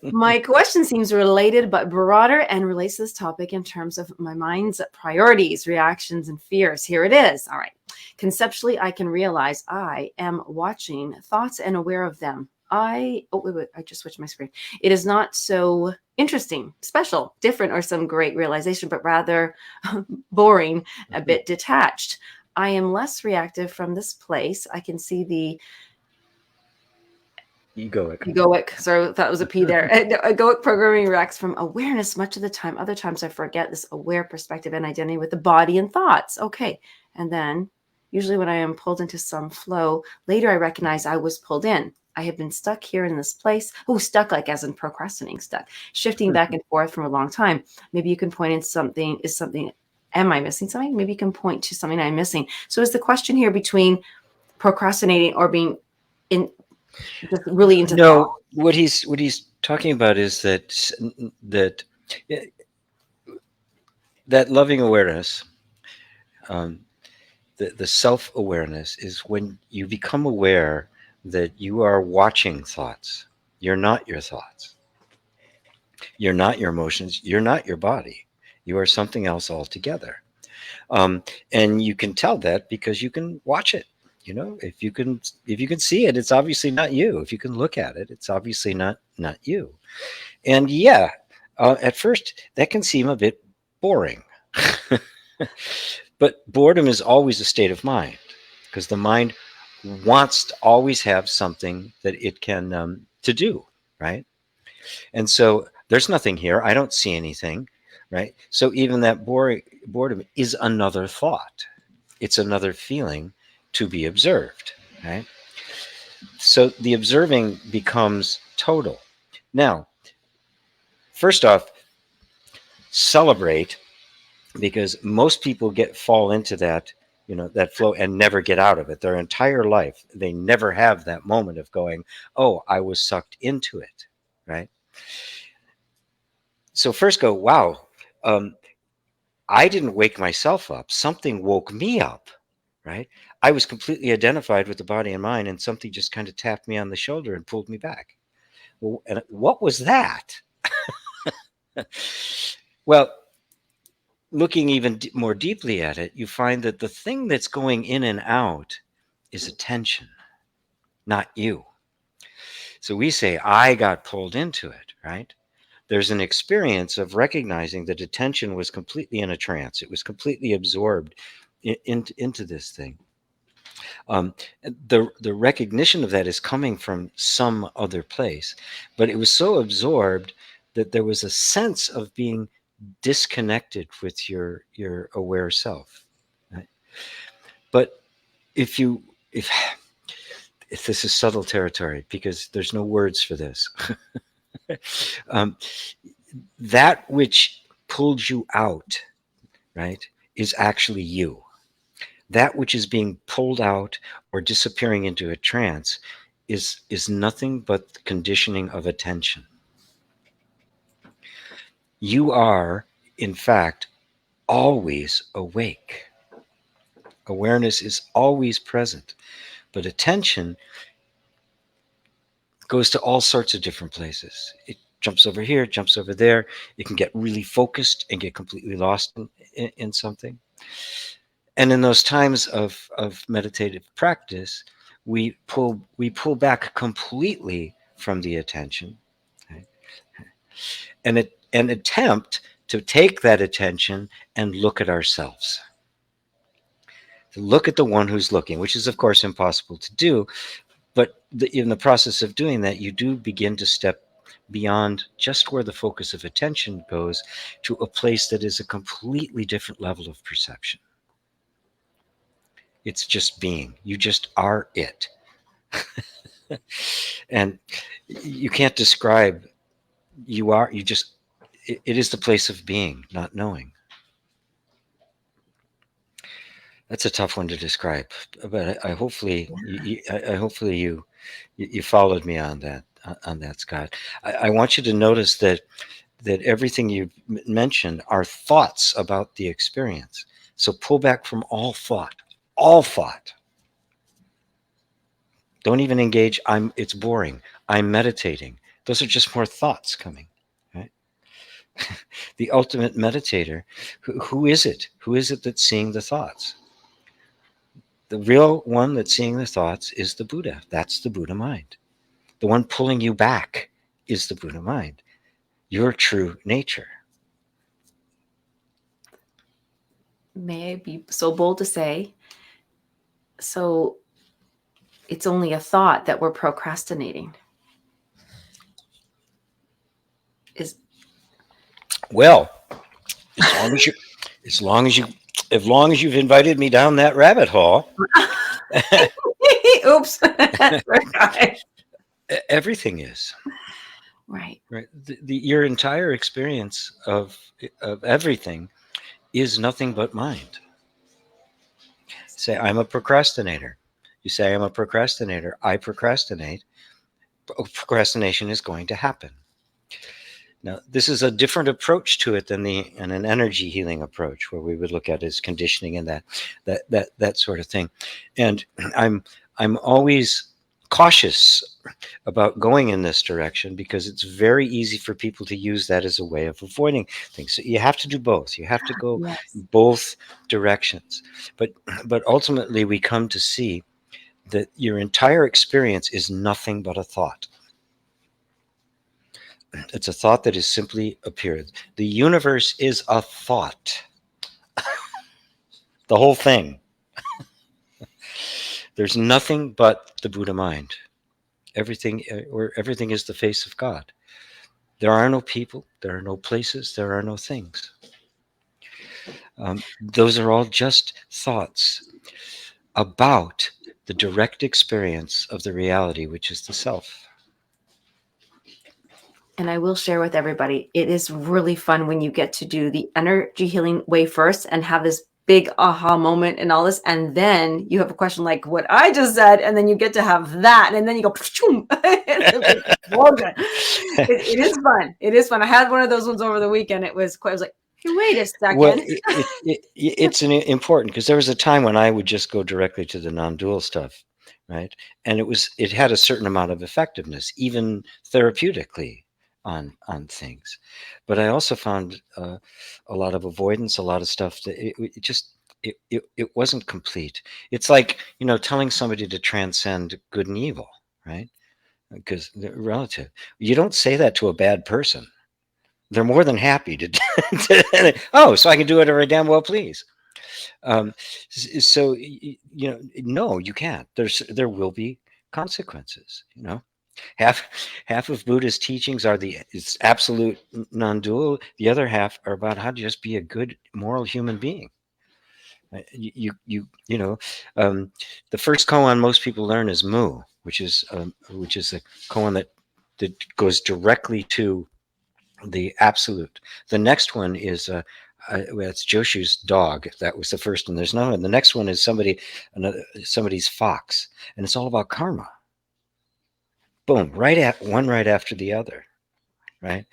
My question seems related but broader, and relates to this topic in terms of my mind's priorities, reactions, and fears. Here it is. All right. Conceptually, I can realize I am watching thoughts and aware of them. I just switched my screen. It is not so interesting, special, different, or some great realization, but rather boring, a bit detached. I am less reactive from this place. I can see the egoic, sorry, that was a P there. Egoic programming reacts from awareness much of the time. Other times I forget this aware perspective and identity with the body and thoughts. Okay. And then usually when I am pulled into some flow, later I recognize I was pulled in. I have been stuck here in this place. Oh, stuck like as in procrastinating, stuck, shifting back and forth for a long time. Maybe you can point in something. Am I missing something? Maybe you can point to something I'm missing. So is the question here between procrastinating or being just really into thought? What he's talking about is that loving awareness, the self-awareness, is when you become aware that you are watching thoughts. You're not your thoughts. You're not your emotions. You're not your body. You are something else altogether. And you can tell that because you can watch it. If you can see it, it's obviously not you. If you can look at it, it's obviously not you. And yeah, at first that can seem a bit boring. But boredom is always a state of mind, because the mind wants to always have something that it can to do, right? And so there's nothing here. I don't see anything, right? So even that boredom is another thought. It's another feeling to be observed, right? So the observing becomes total. Now, first off, celebrate, because most people fall into that flow and never get out of it their entire life. They never have that moment of going, oh, I was sucked into it, right? So first go, wow, I didn't wake myself up. Something woke me up, right? I was completely identified with the body and mind, and something just kind of tapped me on the shoulder and pulled me back. Well, and what was that? Well, looking even more deeply at it, you find that the thing that's going in and out is attention, not you. So we say, I got pulled into it, right? There's an experience of recognizing that attention was completely in a trance. It was completely absorbed into this thing. The recognition of that is coming from some other place, but it was so absorbed that there was a sense of being disconnected with your aware self. Right? But if you if this is subtle territory, because there's no words for this, um, that which pulled you out, right, is actually you. That which is being pulled out or disappearing into a trance is nothing but the conditioning of attention. You are, in fact, always awake. Awareness is always present, but attention goes to all sorts of different places. It jumps over here, jumps over there. It can get really focused and get completely lost in something. And in those times of meditative practice, we pull back completely from the attention, right? And attempt to take that attention and look at ourselves, to look at the one who's looking, which is of course impossible to do. But in the process of doing that, you do begin to step beyond just where the focus of attention goes to a place that is a completely different level of perception. It's just being. You just are it. And you can't describe, you just, it is the place of being, not knowing. That's a tough one to describe, but I hopefully you followed me on that, Scott. I want you to notice that everything you mentioned are thoughts about the experience. So pull back from all thought. All thought. Don't even engage. It's boring. I'm meditating. Those are just more thoughts coming, right? The ultimate meditator, who is it? Who is it that's seeing the thoughts? The real one that's seeing the thoughts is the Buddha. That's the Buddha mind. The one pulling you back is the Buddha mind, your true nature. May I be so bold to say, so it's only a thought that we're procrastinating? Well, as long as you've invited me down that rabbit hole. Oops. Everything is. Right. Your entire experience of everything is nothing but mind. Say, I'm a procrastinator. You say, I'm a procrastinator. I procrastinate. Procrastination is going to happen. Now, this is a different approach to it than an energy healing approach, where we would look at as conditioning and that sort of thing. And I'm always cautious about going in this direction, because it's very easy for people to use that as a way of avoiding things. So you have to do both. You have to go both directions. But ultimately, we come to see that your entire experience is nothing but a thought. It's a thought that has simply appeared. The universe is a thought. The whole thing. There's nothing but the Buddha mind. Everything is the face of God. There are no people, there are no places, there are no things. Those are all just thoughts about the direct experience of the reality, which is the self. And I will share with everybody, it is really fun when you get to do the energy healing way first and have this big aha moment and all this. And then you have a question like what I just said, and then you get to have that. And then you go, it is fun. It is fun. I had one of those ones over the weekend. I was like, Wait a Well, second. it's important because there was a time when I would just go directly to the non-dual stuff, right? And it had a certain amount of effectiveness, even therapeutically on things. But I also found a lot of avoidance, a lot of stuff that it just it wasn't complete. It's like, telling somebody to transcend good and evil, right? Because they're relative. You don't say that to a bad person. They're more than happy to, oh, so I can do whatever I damn well please. Um, so no, you can't. There will be consequences. Half half of Buddha's teachings are it's absolute non-dual. The other half are about how to just be a good moral human being. You know, the first koan most people learn is Mu, which is a koan that goes directly to the absolute. The next one is well, it's Joshu's dog. That was the first one. There's no one. The next one is somebody's fox, and it's all about karma. Boom, right after the other, right?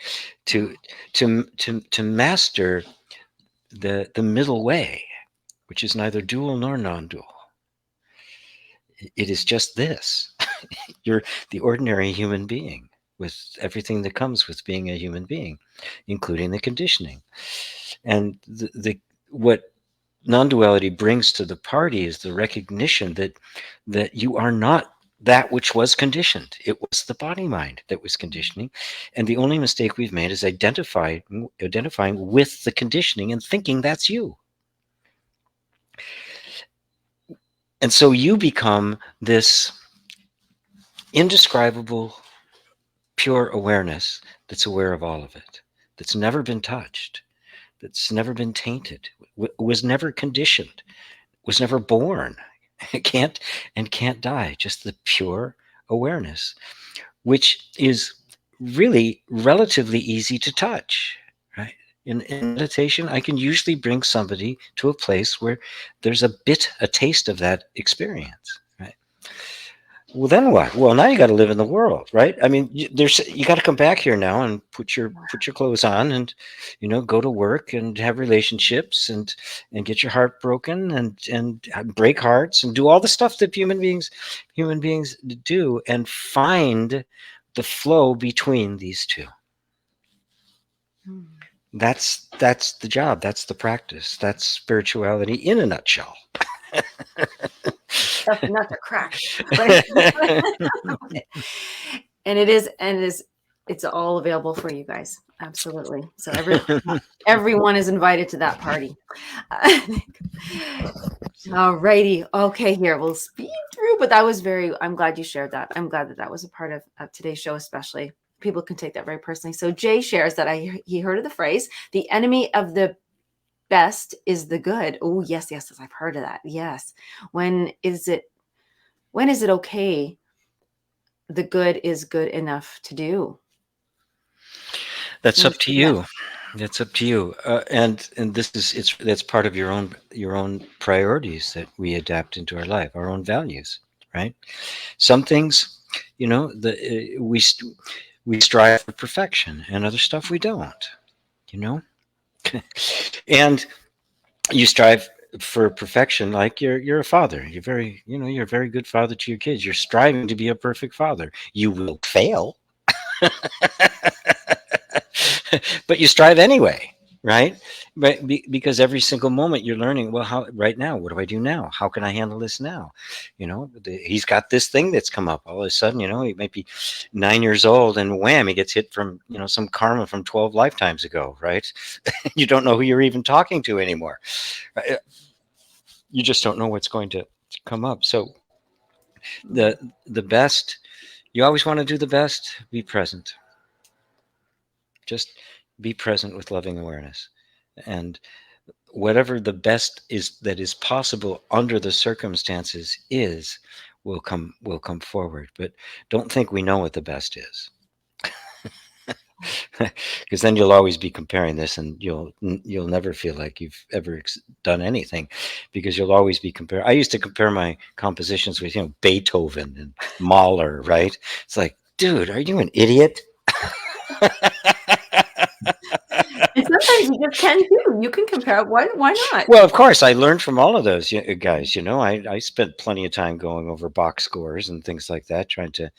To to master the middle way, which is neither dual nor non-dual. It is just this. You're the ordinary human being with everything that comes with being a human being, including the conditioning. And what non-duality brings to the party is the recognition that you are not that which was conditioned. It was the body mind that was conditioning, and the only mistake we've made is identifying with the conditioning and thinking that's you. And so you become this indescribable pure awareness that's aware of all of it, that's never been touched, that's never been tainted, was never conditioned, was never born, can't die. Just the pure awareness, which is really relatively easy to touch, right? In meditation, I can usually bring somebody to a place where there's a taste of that experience, right? Well, then what? Well, now you got to live in the world, right? I mean, you got to come back here now and put your clothes on, and go to work and have relationships and get your heart broken and break hearts and do all the stuff that human beings do, and find the flow between these two. That's the job. That's the practice. That's spirituality in a nutshell. That's not to crack. Right? And it's all available for you guys. Absolutely. So everyone is invited to that party. All righty. Okay, here we'll speed through, but I'm glad you shared that. I'm glad that was a part of today's show, especially. People can take that very personally. So Jay shares that he heard of the phrase, the enemy of the best is the good. Oh, yes, I've heard of that. Yes. When is it okay? The good is good enough to do. That's up to you. That's up to you. And that's part of your own priorities that we adapt into our life, our own values, right? Some things, we strive for perfection, and other stuff we don't, and you strive for perfection, like you're a father. You're a very good father to your kids. You're striving to be a perfect father. You will fail, but you strive anyway, right? Because every single moment you're learning, well, right now, what do I do now? How can I handle this now? He's got this thing that's come up. All of a sudden, he might be 9 years old, and wham, he gets hit from, some karma from 12 lifetimes ago, right? You don't know who you're even talking to anymore. You just don't know what's going to come up. So the best, you always want to do the best. Be present. Just be present with loving awareness, and whatever the best is that is possible under the circumstances will come forward. But don't think we know what the best is, because then you'll always be comparing this, and you'll never feel like you've ever done anything, because you'll always be comparing. I used to compare my compositions with Beethoven and Mahler, right? It's like, dude, are you an idiot? It's sometimes you just can too. You can compare. Why not? Well, of course, I learned from all of those guys. I spent plenty of time going over box scores and things like that, trying to,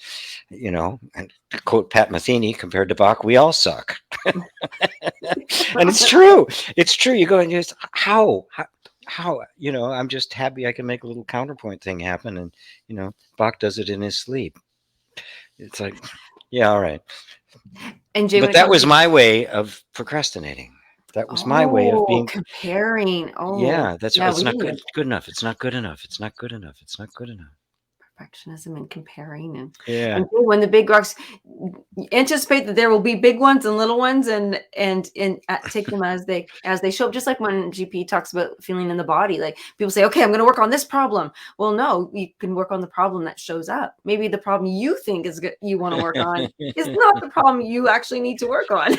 and to quote Pat Metheny, compared to Bach, we all suck. And it's true. It's true. You go and just how I'm just happy I can make a little counterpoint thing happen, and Bach does it in his sleep. It's like, yeah, all right. And Jay, But that was my way of procrastinating. That was my way of being comparing. Yeah, that's right. It's not good enough. It's not good enough. It's not good enough. It's not good enough. Perfectionism and comparing, and when the big rocks, anticipate that there will be big ones and little ones, and take them as they show up. Just like when GP talks about feeling in the body, like people say, okay, I'm going to work on this problem. Well, no, you can work on the problem that shows up. Maybe the problem you think is good, you want to work on, is not the problem you actually need to work on.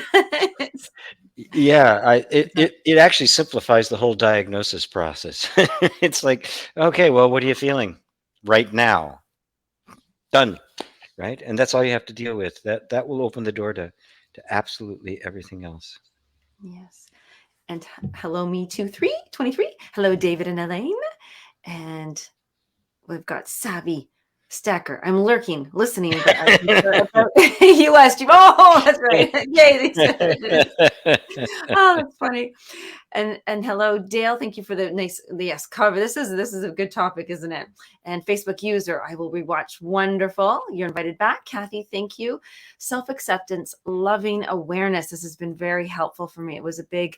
It actually simplifies the whole diagnosis process. It's like, okay, well, what are you feeling right now? Done. Right. And that's all you have to deal with. That will open the door to absolutely everything else. Yes. And hello, me 23. Hello, David and Elaine. And we've got Savvy Stacker. I'm lurking, listening. You asked you. Oh, that's right. Yay. Oh, that's funny. And hello, Dale. Thank you for the nice cover. This is a good topic, isn't it? And Facebook user, I will rewatch. Wonderful. You're invited back. Kathy, thank you. Self-acceptance, loving awareness. This has been very helpful for me. It was a big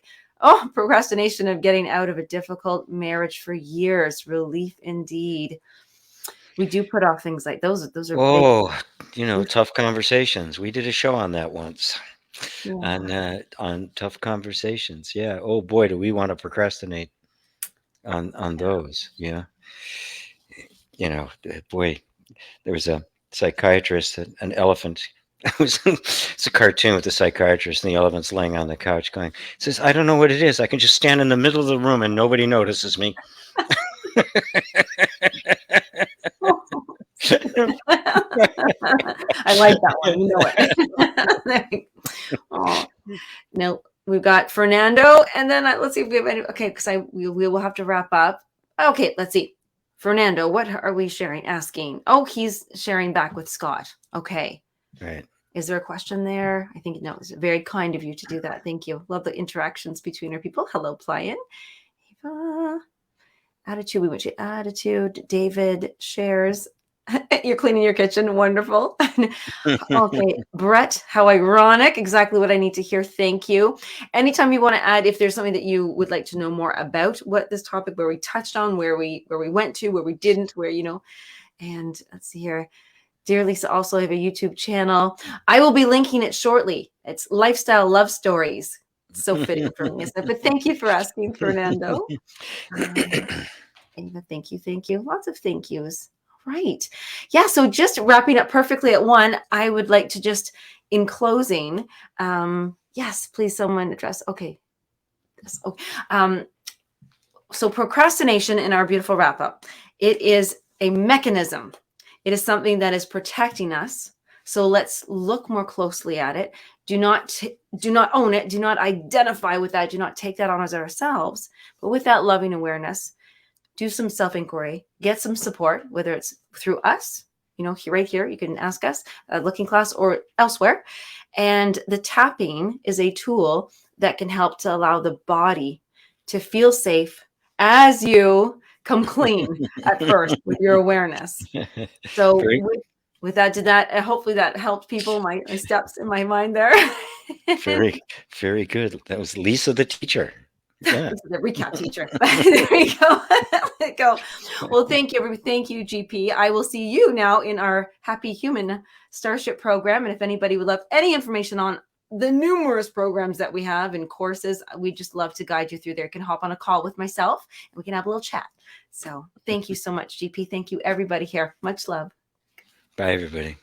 procrastination of getting out of a difficult marriage for years. Relief indeed. We do put off things like those. Those are big. Tough conversations. We did a show on that once. Yeah. On tough conversations. Yeah. Oh boy, do we want to procrastinate on those. Yeah. Boy, there was a psychiatrist, an elephant. It's a cartoon with a psychiatrist and the elephant's laying on the couch going, says, I don't know what it is. I can just stand in the middle of the room and nobody notices me. I like that one. You know it. Oh, no, we've got Fernando, and then let's see if we have any. Okay, because we will have to wrap up. Okay, let's see. Fernando, what are we sharing? Asking. Oh, he's sharing back with Scott. Okay. Right. Is there a question there? I think no. It's very kind of you to do that. Thank you. Love the interactions between our people. Hello, Plyan. Attitude. We went to attitude. David shares. You're cleaning your kitchen. Wonderful. Okay. Brett, how ironic. Exactly what I need to hear. Thank you. Anytime you want to add, if there's something that you would like to know more about what this topic, where we touched on, where we went to, where we didn't, and let's see here. Dear Lisa, also have a YouTube channel. I will be linking it shortly. It's Lifestyle Love Stories. It's so fitting for me, isn't it? But thank you for asking, Fernando. Ava, thank you. Lots of thank yous. Right. Yeah. So just wrapping up perfectly at one, I would like to just, in closing, yes, please, someone address. Okay. So procrastination in our beautiful wrap up, it is a mechanism. It is something that is protecting us. So let's look more closely at it. Do not own it. Do not identify with that. Do not take that on as ourselves, but with that loving awareness, do some self-inquiry, get some support, whether it's through us, right here, you can ask us, Looking Class, or elsewhere. And the tapping is a tool that can help to allow the body to feel safe as you come clean at first with your awareness. So with that, hopefully that helped people, my steps in my mind there. Very, very good. That was Lisa, the teacher. Yeah. The recap teacher. There we go. Let it go. Well, thank you, everybody. Thank you, GP. I will see you now in our Happy Human Starship program. And if anybody would love any information on the numerous programs that we have and courses, we just love to guide you through there. You can hop on a call with myself and we can have a little chat. So thank you so much, GP. Thank you, everybody here. Much love. Bye, everybody.